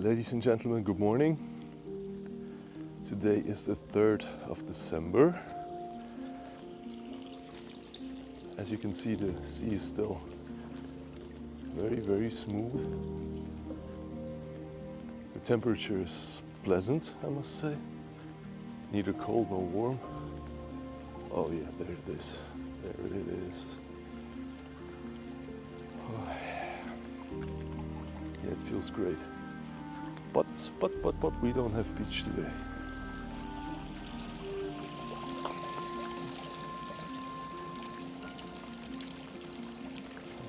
Ladies and gentlemen, good morning. Today is the 3rd of December. As you can see, the sea is still very smooth. The temperature is pleasant, I must say. Neither cold nor warm. Oh yeah, there it is. There it is. Oh, yeah, it feels great. But we don't have beach today.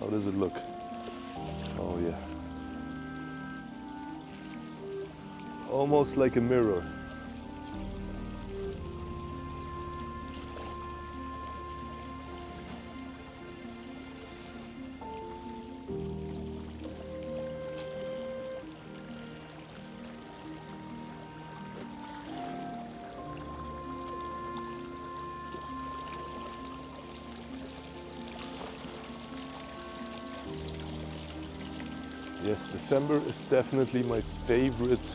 How does it look? Oh yeah. Almost like a mirror. Yes, December is definitely my favorite,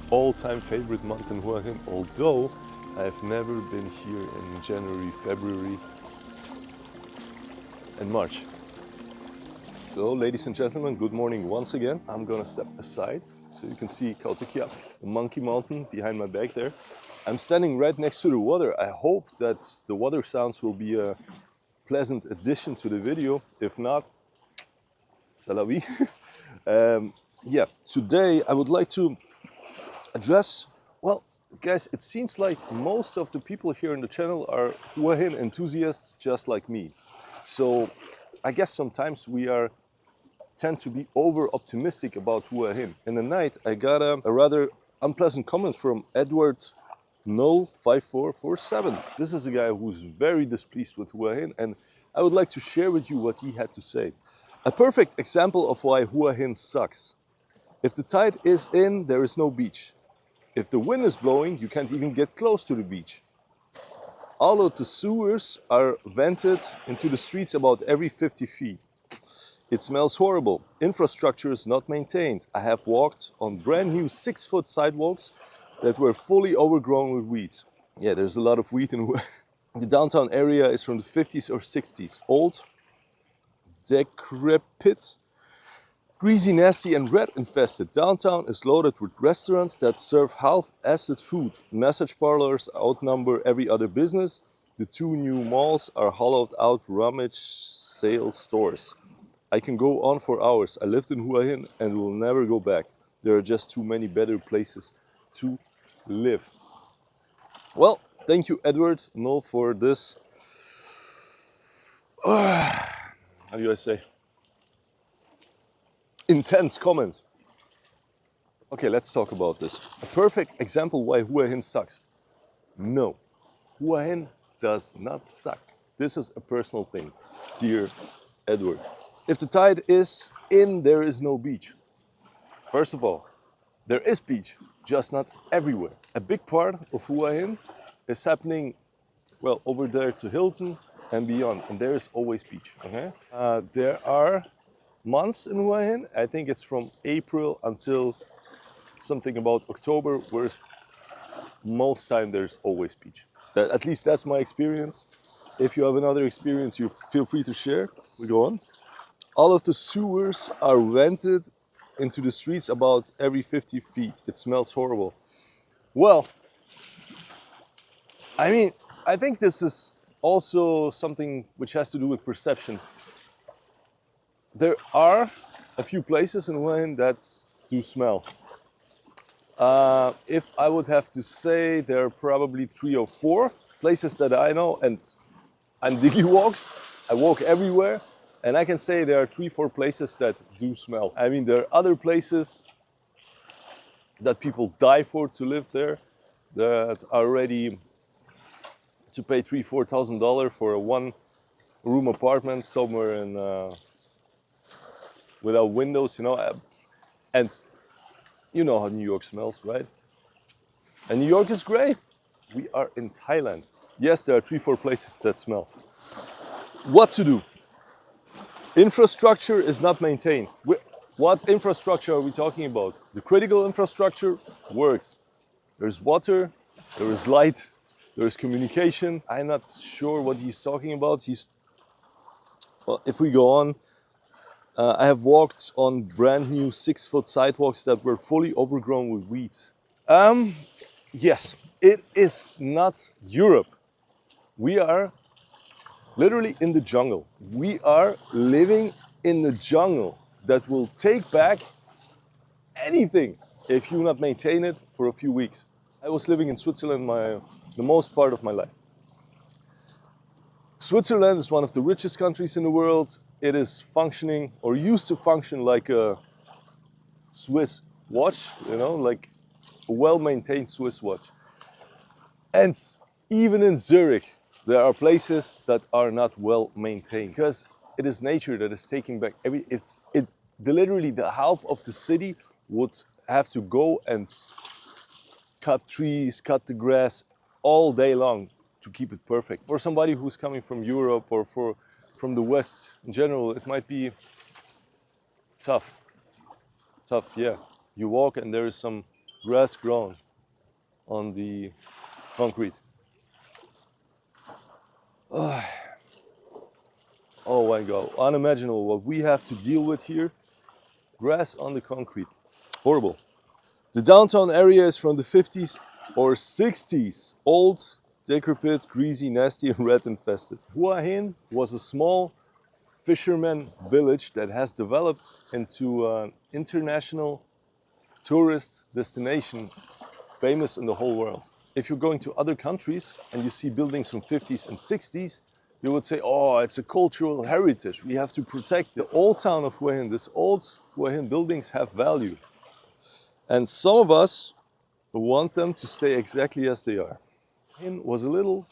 all-time favorite month in Hua Hin, although I've never been here in January, February and March. So, ladies and gentlemen, good morning once again. I'm gonna step aside so you can see Kautikya, the monkey mountain behind my back there. I'm standing right next to the water. I hope that the water sounds will be a pleasant addition to the video. If not, c'est la vie. Yeah, today I would like to address, well, guys, it seems like most of the people here in the channel are Hua Hin enthusiasts just like me. So I guess sometimes we tend to be over optimistic about Hua Hin. In the night, I got a rather unpleasant comment from Edward 05447. This is a guy who's very displeased with Hua Hin, and I would like to share with you what he had to say. A perfect example of why Hua Hin sucks. If the tide is in, there is no beach. If the wind is blowing, you can't even get close to the beach. All of the sewers are vented into the streets about every 50 feet. It smells horrible. Infrastructure is not maintained. I have walked on brand new 6-foot sidewalks that were fully overgrown with weeds. Yeah, there's a lot of weed in Hua Hin. The downtown area is from the 50s or 60s. Old, decrepit, greasy, nasty and rat infested. Downtown is loaded with restaurants that serve half-assed food. Massage parlors outnumber every other business. The 2 new malls are hollowed out rummage sale stores. I can go on for hours. I lived in Hua Hin and will never go back. There are just too many better places to live. Well, thank you, Edward, no, for this. How do I say? Intense comment. Okay, let's talk about this. A perfect example why Hua Hin sucks. No, Hua Hin does not suck. This is a personal thing, dear Edward. If the tide is in, there is no beach. First of all, there is beach, just not everywhere. A big part of Hua Hin is happening, well, over there to Hilton and beyond, and there is always beach. Okay? There are months in Hua Hin, I think it's from April until something about October, whereas most time there's always beach. At least that's my experience. If you have another experience, you feel free to share. We go on. All of the sewers are vented into the streets about every 50 feet. It smells horrible. Well, I mean, I think this is also something which has to do with perception. There are a few places in Hua Hin that do smell. If I would have to say, there are probably 3 or 4 places that I know, and I'm diggy walks. I walk everywhere, and I can say there are 3-4 places that do smell. I mean, there are other places that people die for to live there, that are ready to pay $3,000-4,000 for a 1-room apartment somewhere in without windows, you know. And you know how New York smells, right? And New York is great. We are in Thailand. Yes, there are 3-4 places that smell. What to do? Infrastructure is not maintained. What infrastructure are we talking about? The critical infrastructure works. There's water, there is light, there is communication. I'm not sure what he's talking about. Well, if we go on, I have walked on brand new 6-foot sidewalks that were fully overgrown with weeds. Yes, it is not Europe. We are literally in the jungle. We are living in the jungle that will take back anything if you not maintain it for a few weeks. I was living in Switzerland the most part of my life. Switzerland is one of the richest countries in the world. It is functioning, or used to function, like a Swiss watch, you know, like a well-maintained Swiss watch. And even in Zurich, there are places that are not well maintained because it is nature that is taking back literally the half of the city would have to go and cut trees, cut the grass all day long to keep it perfect. For somebody who's coming from Europe or from the West in general, it might be tough. Tough, yeah. You walk and there is some grass grown on the concrete. Oh my God, unimaginable what we have to deal with here. Grass on the concrete, horrible. The downtown area is from the 50s or 60s. Old, decrepit, greasy, nasty, and rat infested. Hua Hin was a small fisherman village that has developed into an international tourist destination famous in the whole world. If you're going to other countries and you see buildings from 50s and 60s, you would say, oh, it's a cultural heritage. We have to protect the old town of Hua Hin. These old Hua Hin buildings have value. And some of us want them to stay exactly as they are. Hua Hin was a little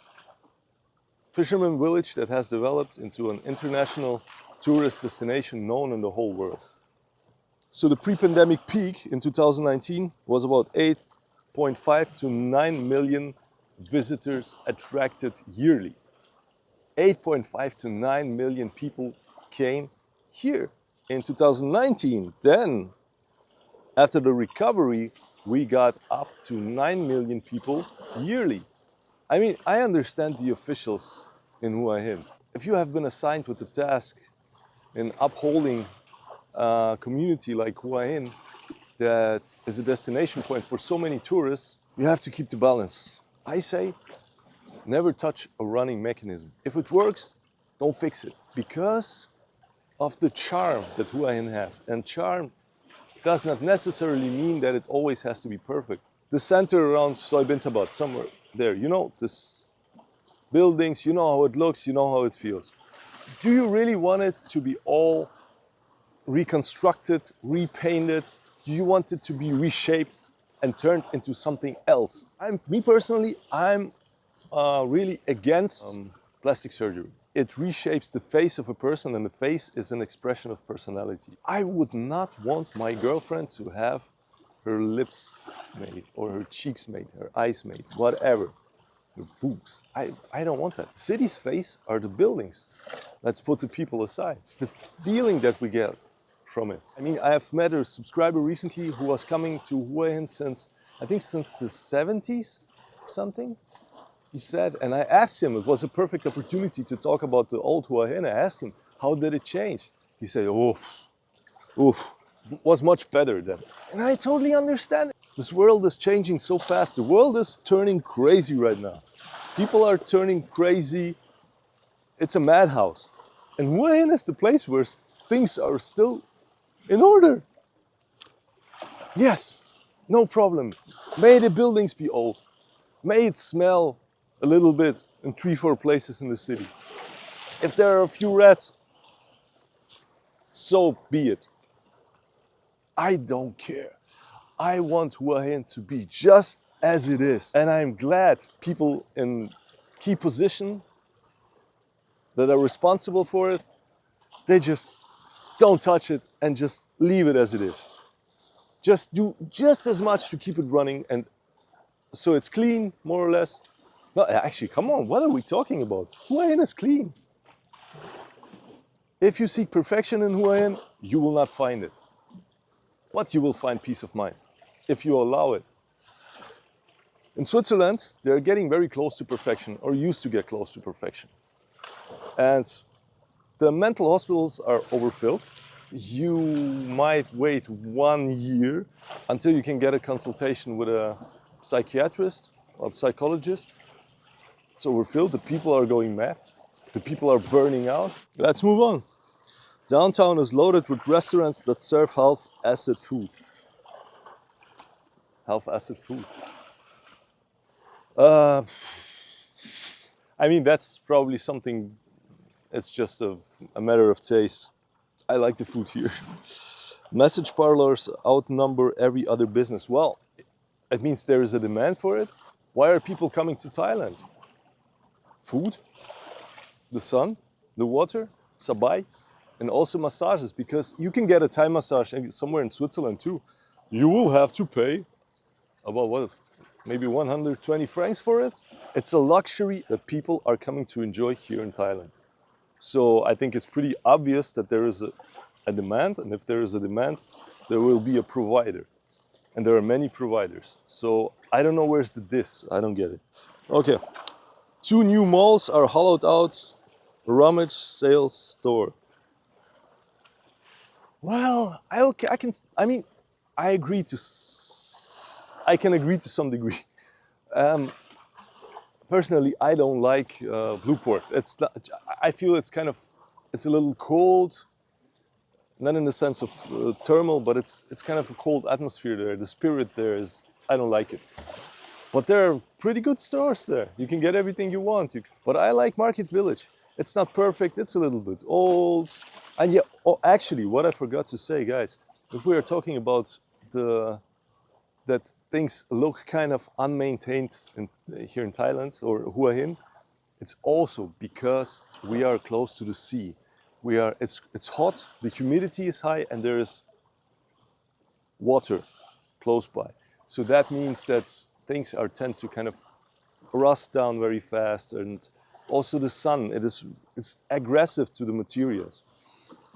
fisherman village that has developed into an international tourist destination known in the whole world. So the pre-pandemic peak in 2019 was about 8.5 to 9 million visitors attracted yearly. 8.5 to 9 million people came here in 2019. Then, after the recovery, we got up to 9 million people yearly. I mean, I understand the officials in Hua Hin. If you have been assigned with the task in upholding a community like Hua Hin that is a destination point for so many tourists, you have to keep the balance. I say, never touch a running mechanism. If it works, don't fix it. Because of the charm that Hua Hin has. And charm does not necessarily mean that it always has to be perfect. The center around Soibintabat, somewhere there, you know, this buildings, you know how it looks, you know how it feels. Do you really want it to be all reconstructed, repainted? Do you want it to be reshaped and turned into something else? Me personally, I'm really against plastic surgery. It reshapes the face of a person, and the face is an expression of personality. I would not want my girlfriend to have her lips made, or her cheeks made, her eyes made, whatever. The boobs. I don't want that. City's face are the buildings. Let's put the people aside. It's the feeling that we get from it. I mean, I have met a subscriber recently who was coming to Hua Hin since, I think since the 70s or something. He said, and I asked him, it was a perfect opportunity to talk about the old Hua Hin. I asked him, how did it change? He said, oof, it was much better then. And I totally understand it. This world is changing so fast. The world is turning crazy right now. People are turning crazy. It's a madhouse. And Hua Hin is the place where things are still in order. Yes, no problem. May the buildings be old. May it smell a little bit in 3-4 places in the city. If there are a few rats, so be it. I don't care. I want Hua Hin to be just as it is. And I'm glad people in key position that are responsible for it, they just don't touch it and just leave it as it is. Just do just as much to keep it running, and so it's clean, more or less. No, actually, come on, what are we talking about? Hua Hin is clean. If you seek perfection in Hua Hin, you will not find it. but you will find peace of mind if you allow it. In Switzerland, they're getting very close to perfection, or used to get close to perfection. And the mental hospitals are overfilled. You might wait 1 year until you can get a consultation with a psychiatrist or psychologist. It's overfilled, the people are going mad, the people are burning out. Let's move on. Downtown is loaded with restaurants that serve health acid food. Health acid food. I mean, that's probably something, it's just a matter of taste. I like the food here. Message parlors outnumber every other business. Well, it means there is a demand for it. Why are people coming to Thailand? Food, the sun, the water, sabai, and also massages, because you can get a Thai massage somewhere in Switzerland too. You will have to pay about what? Maybe 120 francs for it. It's a luxury that people are coming to enjoy here in Thailand. So I think it's pretty obvious that there is a demand, and if there is a demand, there will be a provider. And there are many providers. So I don't know where's the diss. I don't get it. Okay. 2 new malls are hollowed out. Rummage sales store. Well, I can agree to some degree. Personally, I don't like Blueport. I feel it's a little cold, not in the sense of thermal, but it's kind of a cold atmosphere there. The spirit there I don't like it. But there are pretty good stores there. You can get everything you want. But I like Market Village. It's not perfect. It's a little bit old. And yeah, actually, what I forgot to say, guys, if we are talking about that things look kind of unmaintained here in Thailand or Hua Hin, it's also because we are close to the sea. It's hot, the humidity is high, and there is water close by. So that means that things tend to kind of rust down very fast, and also the sun, it's aggressive to the materials.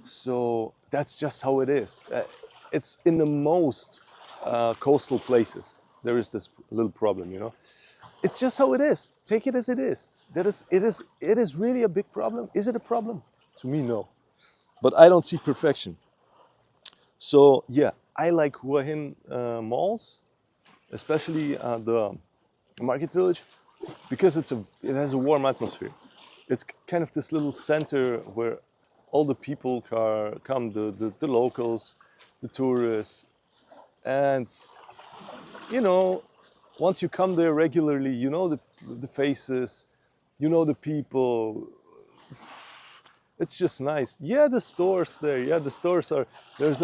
So that's just how it is. It's in the most coastal places. There is this little problem, you know. It's just how it is. Take it as it is. It is really a big problem. Is it a problem? To me, no. But I don't see perfection. So yeah, I like Hua Hin malls, especially the Market Village, because it has a warm atmosphere. It's kind of this little center where all the people come, the locals, the tourists, and you know, once you come there regularly, you know the faces, you know the people. It's just nice. Yeah, the stores there. Yeah, the stores are. There's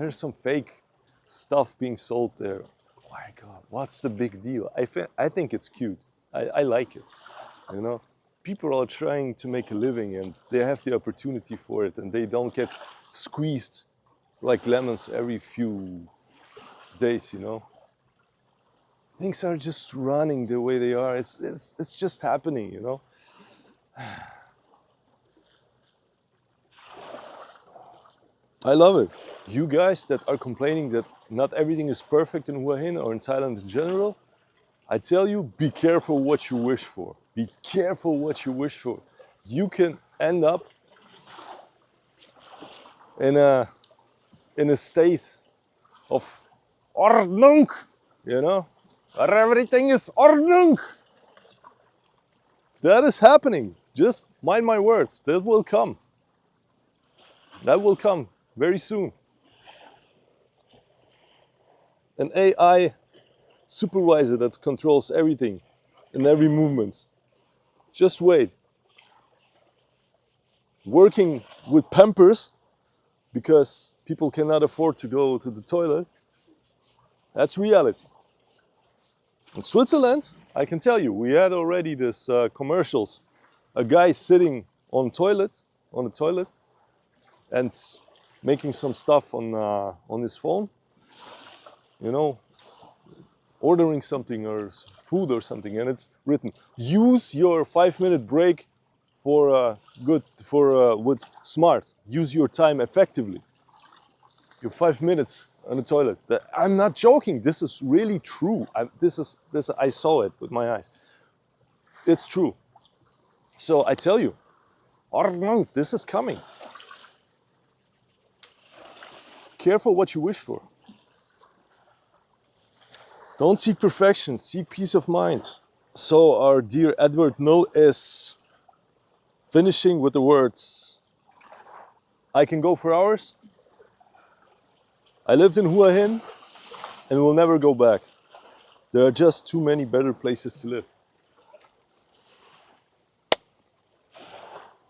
some fake stuff being sold there. Oh my God, what's the big deal? I think it's cute. I like it. You know, people are trying to make a living, and they have the opportunity for it, and they don't get squeezed like lemons every few days. You know, things are just running the way they are. It's just happening. You know. I love it. You guys that are complaining that not everything is perfect in Hua Hin or in Thailand in general, I tell you, be careful what you wish for. Be careful what you wish for. You can end up in a state of Ordnung, you know, where everything is Ordnung. That is happening. Just mind my words. That will come. That will come very soon. An AI supervisor that controls everything and every movement. Just wait. Working with Pampers because people cannot afford to go to the toilet. That's reality. In Switzerland, I can tell you, we had already this commercials. A guy sitting on the toilet, and making some stuff on his phone. You know, ordering something or food or something, and it's written, use your 5-minute break with smart. Use your time effectively. You're 5 minutes on the toilet. I'm not joking. This is really true. I saw it with my eyes. It's true. So I tell you, this is coming. Careful what you wish for. Don't seek perfection, seek peace of mind. So our dear Edward Mill is finishing with the words, I can go for hours. I lived in Hua Hin and will never go back. There are just too many better places to live.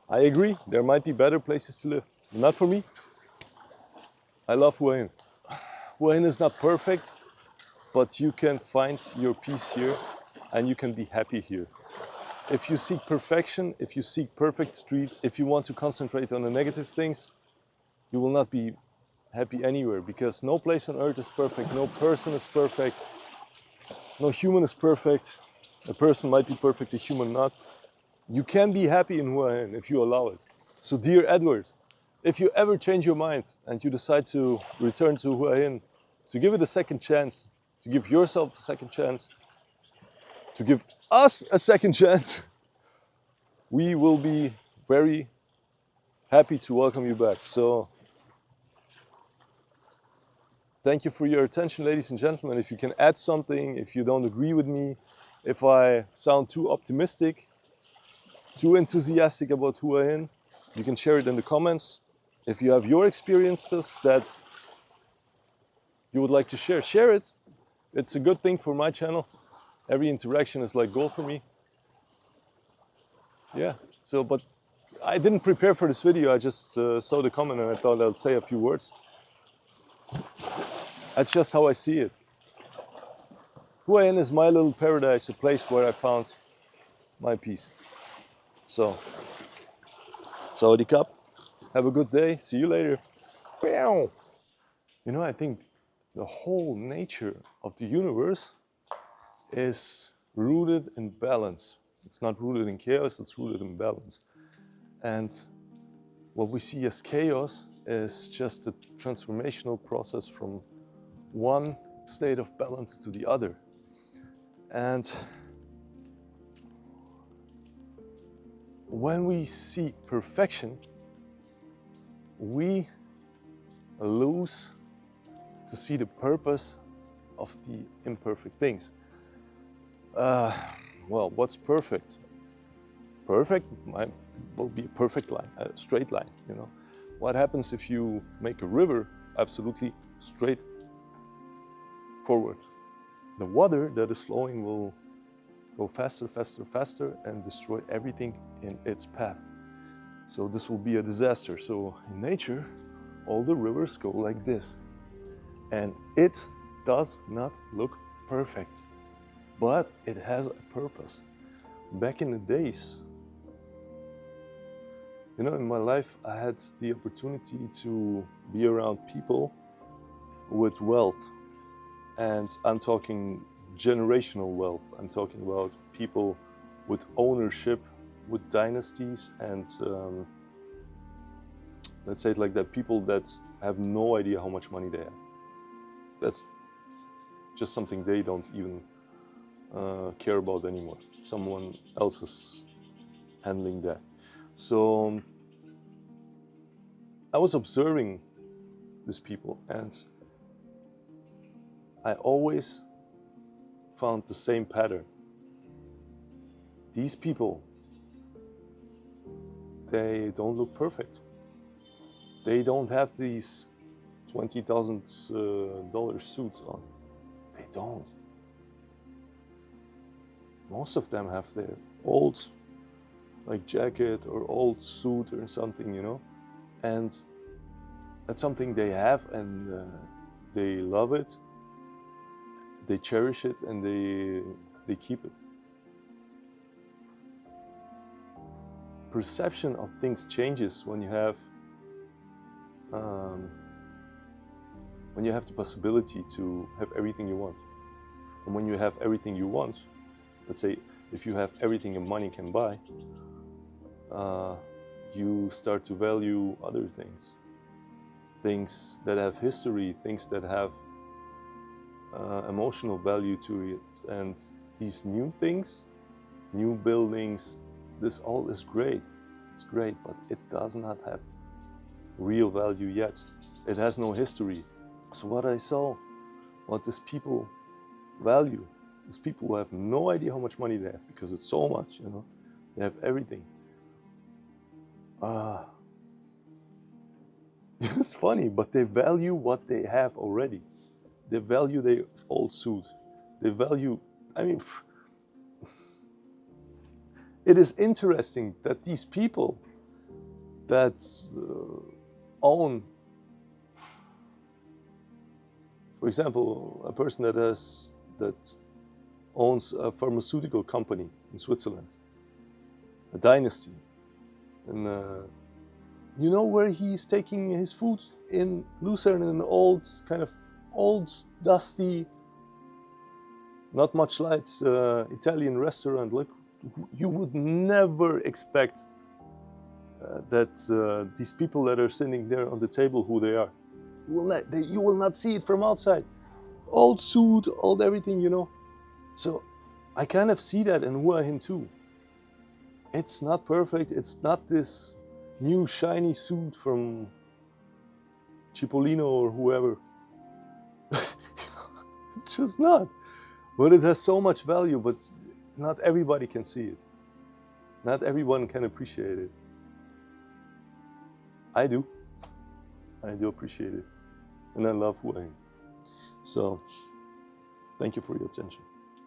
I agree, there might be better places to live. Not for me. I love Hua Hin. Hua Hin is not perfect, but you can find your peace here and you can be happy here. If you seek perfection, if you seek perfect streets, if you want to concentrate on the negative things, you will not be happy anywhere, because no place on earth is perfect, no person is perfect, no human is perfect. A person might be perfect, a human not. You can be happy in Hua Hin if you allow it. So dear Edward, if you ever change your mind and you decide to return to Hua Hin, to give it a second chance, to give yourself a second chance, to give us a second chance, we will be very happy to welcome you back. So thank you for your attention, ladies and gentlemen. If you can add something, if you don't agree with me, if I sound too optimistic, too enthusiastic about Hua Hin, you can share it in the comments. If you have your experiences that you would like to share, share it. It's a good thing for my channel. Every interaction is like gold for me. Yeah, so, but I didn't prepare for this video. I just saw the comment and I thought I'd say a few words. That's just how I see it. Hua Hin is my little paradise, a place where I found my peace. So, Sawadee Cup. Have a good day. See you later. You know, I think the whole nature of the universe is rooted in balance. It's not rooted in chaos, it's rooted in balance. And what we see as chaos is just a transformational process from one state of balance to the other. And when we seek perfection, we lose to see the purpose of the imperfect things. Well, what's perfect? Perfect will be a perfect line, a straight line, you know. What happens if you make a river absolutely straight forward? The water that is flowing will go faster, faster, faster and destroy everything in its path. So this will be a disaster. So in nature, all the rivers go like this. And it does not look perfect, but it has a purpose. Back in the days, you know, in my life, I had the opportunity to be around people with wealth. And I'm talking generational wealth. I'm talking about people with ownership, with dynasties, and let's say it like that, people that have no idea how much money they have. That's just something they don't even care about anymore. Someone else is handling that. So I was observing these people and I always found the same pattern. These people, they don't look perfect. They don't have these $20,000 suits on. They don't. Most of them have their old like jacket or old suit or something, you know, and that's something they have and they love it, they cherish it, and they keep it. Perception of things changes when you have the possibility to have everything you want. And when you have everything you want, let's say if you have everything your money can buy, you start to value other things. things that have history, things that have emotional value to it. And these new things, new buildings, this all is great. It's great, but it does not have real value yet. It has no history. So what I saw, what these people value, is people who have no idea how much money they have, because it's so much, you know. They have everything. It's funny, but they value what they have already. They value their old suit. They value, I mean, it is interesting that these people that own, for example, a person that owns a pharmaceutical company in Switzerland, a dynasty, and you know where he's taking his food? In Lucerne, in an old, kind of old, dusty, not much lights Italian restaurant. Look, you would never expect that these people that are sitting there on the table, who they are. You will not see it from outside. Old suit, old everything, you know. So I kind of see that in Hua Hin too. It's not perfect. It's not this new shiny suit from Cipollino or whoever. It's just not. But it has so much value, but not everybody can see it. Not everyone can appreciate it. I do. I do appreciate it. And I love Hua Hin. So, thank you for your attention.